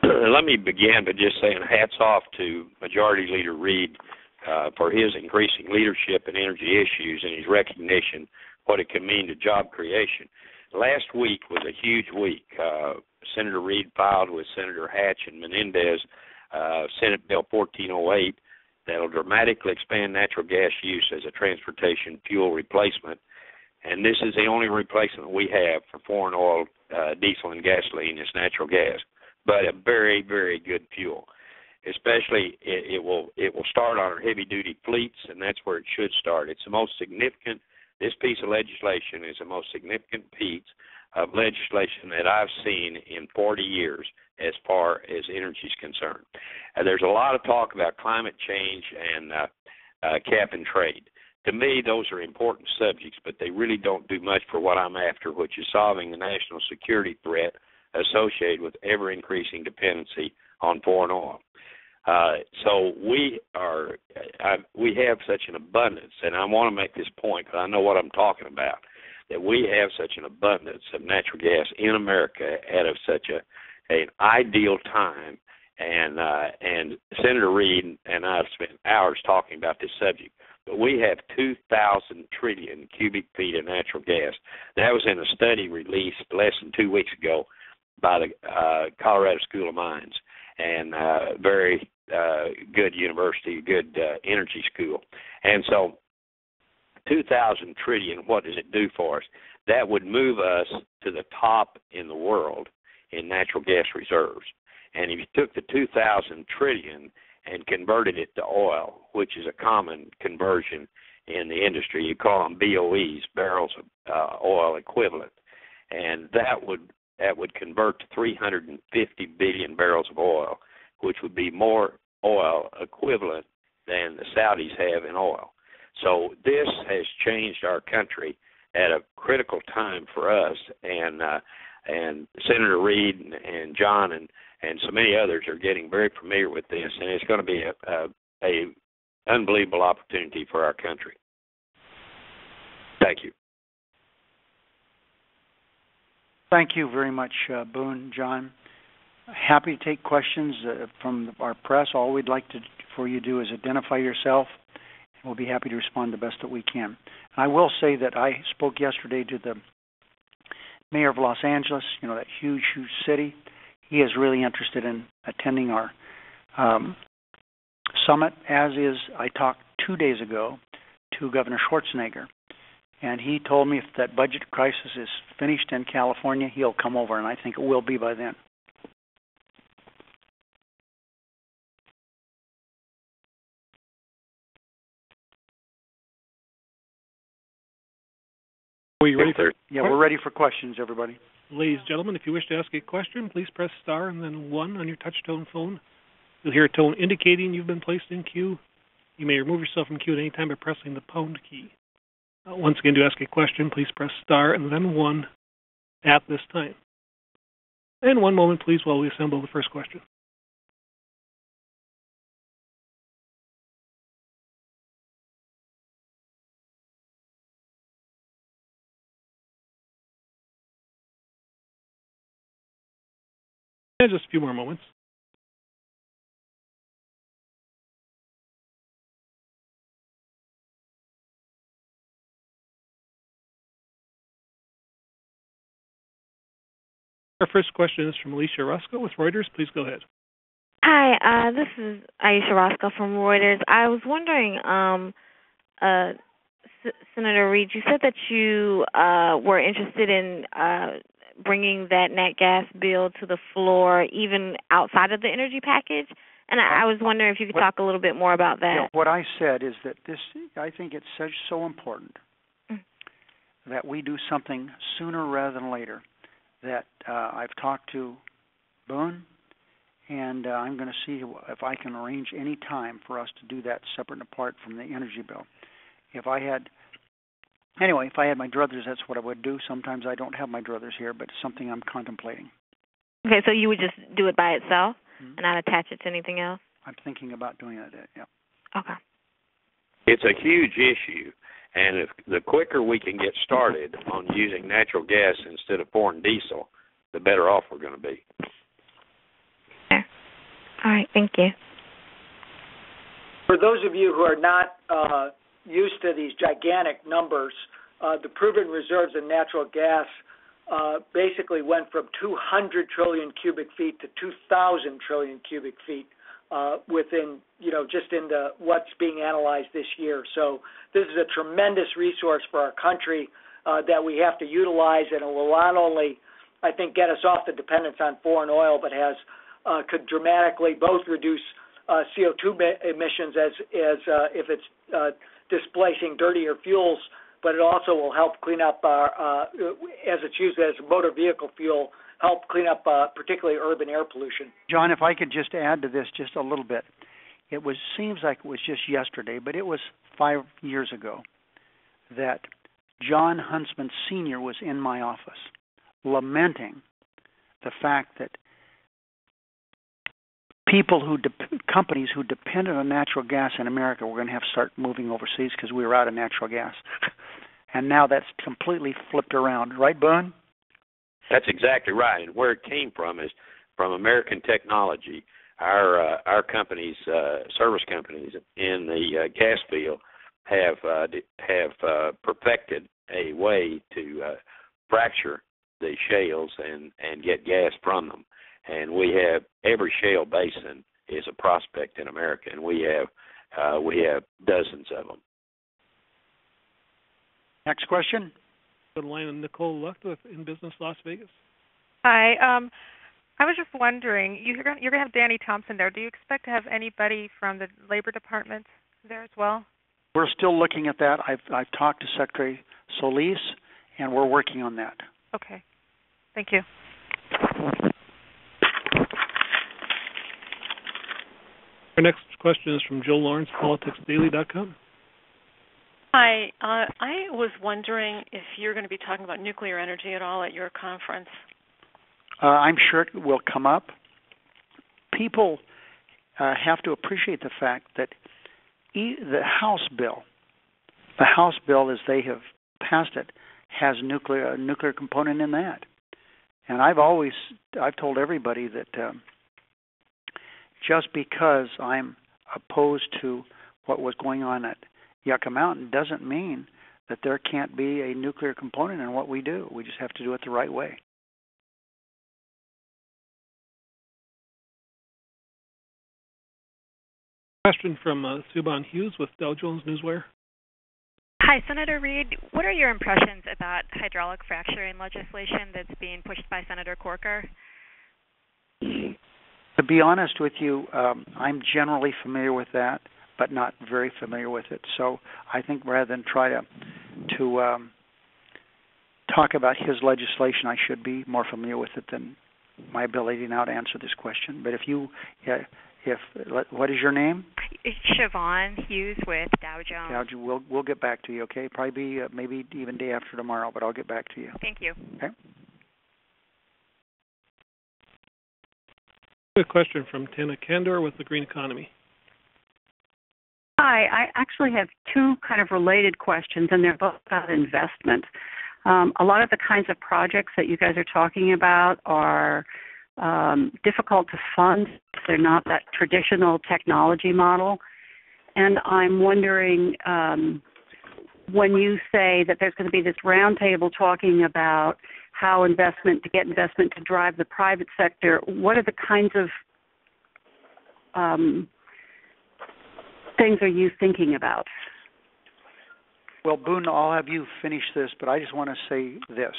let me begin by just saying hats off to Majority Leader Reid for his increasing leadership in energy issues and his recognition what it can mean to job creation. Last week was a huge week. Senator Reid filed with Senator Hatch and Menendez Senate Bill 1408 that will dramatically expand natural gas use as a transportation fuel replacement. And this is the only replacement we have for foreign oil, diesel, and gasoline is natural gas, but a very, very good fuel. Especially, it will start on our heavy-duty fleets, and that's where it should start. It's the most significant. This piece of legislation is the most significant piece of legislation that I've seen in 40 years as far as energy is concerned. There's a lot of talk about climate change and cap and trade. To me, those are important subjects, but they really don't do much for what I'm after, which is solving the national security threat associated with ever-increasing dependency on foreign oil. So we have such an abundance, and I want to make this point because I know what I'm talking about, that we have such an abundance of natural gas in America at such an ideal time, and Senator Reid and I have spent hours talking about this subject. But we have 2,000 trillion cubic feet of natural gas. That was in a study released less than 2 weeks ago by the Colorado School of Mines, and very good university, good energy school. And so 2,000 trillion, what does it do for us? That would move us to the top in the world in natural gas reserves. And if you took the 2,000 trillion and converted it to oil, which is a common conversion in the industry, you call them BOEs, barrels of oil equivalent, and that would convert to 350 billion barrels of oil, which would be more oil equivalent than the Saudis have in oil. So this has changed our country at a critical time for us, and Senator Reid and John and so many others are getting very familiar with this, and it's going to be a unbelievable opportunity for our country. Thank you. Thank you very much, Boone, John. Happy to take questions from our press. All we'd like for you to do is identify yourself, and we'll be happy to respond the best that we can. And I will say that I spoke yesterday to the mayor of Los Angeles, that huge, huge city. He is really interested in attending our summit, as is, I talked 2 days ago to Governor Schwarzenegger, and he told me if that budget crisis is finished in California, he'll come over, and I think it will be by then. Are you ready? Yeah, we're ready for questions, everybody. Ladies and gentlemen, if you wish to ask a question, please press star and then 1 on your touch-tone phone. You'll hear a tone indicating you've been placed in queue. You may remove yourself from queue at any time by pressing the pound key. Once again, to ask a question, please press star and then 1 at this time. And one moment, please, while we assemble the first question. And just a few more moments. Our first question is from Alicia Roscoe with Reuters. Please go ahead. Hi, this is Aisha Roscoe from Reuters. I was wondering, Senator Reid, you said that you were interested in bringing that nat gas bill to the floor even outside of the energy package, and I was wondering if you could talk a little bit more about that. What I said is that I think it's so important that we do something sooner rather than later. That I've talked to Boone, and I'm going to see if I can arrange any time for us to do that separate and apart from the energy bill. If I had my druthers, that's what I would do. Sometimes I don't have my druthers here, but it's something I'm contemplating. Okay, so you would just do it by itself and not attach it to anything else? I'm thinking about doing that, yeah. Okay. It's a huge issue, and if the quicker we can get started on using natural gas instead of foreign diesel, the better off we're going to be. Okay. All right, thank you. For those of you who are not used to these gigantic numbers, the proven reserves in natural gas basically went from 200 trillion cubic feet to 2,000 trillion cubic feet within, just in what's being analyzed this year. So this is a tremendous resource for our country that we have to utilize, and it will not only, I think, get us off the dependence on foreign oil, but could dramatically both reduce CO2 emissions as if it's displacing dirtier fuels, but it also will help clean up, as it's used as motor vehicle fuel, help clean up particularly urban air pollution. John, if I could just add to this just a little bit. Seems like it was just yesterday, but it was 5 years ago that John Huntsman Sr. was in my office lamenting the fact that companies who depended on natural gas in America were going to have to start moving overseas because we were out of natural gas. And now that's completely flipped around. Right, Boone? That's exactly right. And where it came from is from American technology. Our companies, service companies in the gas field have perfected a way to fracture the shales and get gas from them. And we have every shale basin is a prospect in America, and we have dozens of them. Next question. The line of Nicole Lucht with In Business Las Vegas. Hi. I was just wondering, you're going to have Danny Thompson there. Do you expect to have anybody from the Labor Department there as well? We're still looking at that. I've talked to Secretary Solis, and we're working on that. Okay. Thank you. Our next question is from Joe Lawrence, politicsdaily.com. Hi. I was wondering if you're going to be talking about nuclear energy at all at your conference. I'm sure it will come up. People have to appreciate the fact that the House bill as they have passed it, has a nuclear component in that. And I've told everybody that just because I'm opposed to what was going on at Yucca Mountain doesn't mean that there can't be a nuclear component in what we do. We just have to do it the right way. Question from Subhan Hughes with Dow Jones Newswire. Hi, Senator Reid. What are your impressions about hydraulic fracturing legislation that's being pushed by Senator Corker? To be honest with you, I'm generally familiar with that, but not very familiar with it. So I think rather than try to talk about his legislation, I should be more familiar with it than my ability now to answer this question. But what is your name? Siobhan Hughes with Dow Jones. We'll get back to you, okay? Probably be maybe even day after tomorrow, but I'll get back to you. Thank you. Okay. A question from Tana Kandor with the Green Economy. Hi, I actually have two kind of related questions, and they're both about investment. A lot of the kinds of projects that you guys are talking about are difficult to fund. They're not that traditional technology model. And I'm wondering, when you say that there's going to be this roundtable talking about how to get investment to drive the private sector, what are the kinds of things are you thinking about? Well, Boone, I'll have you finish this, but I just want to say this.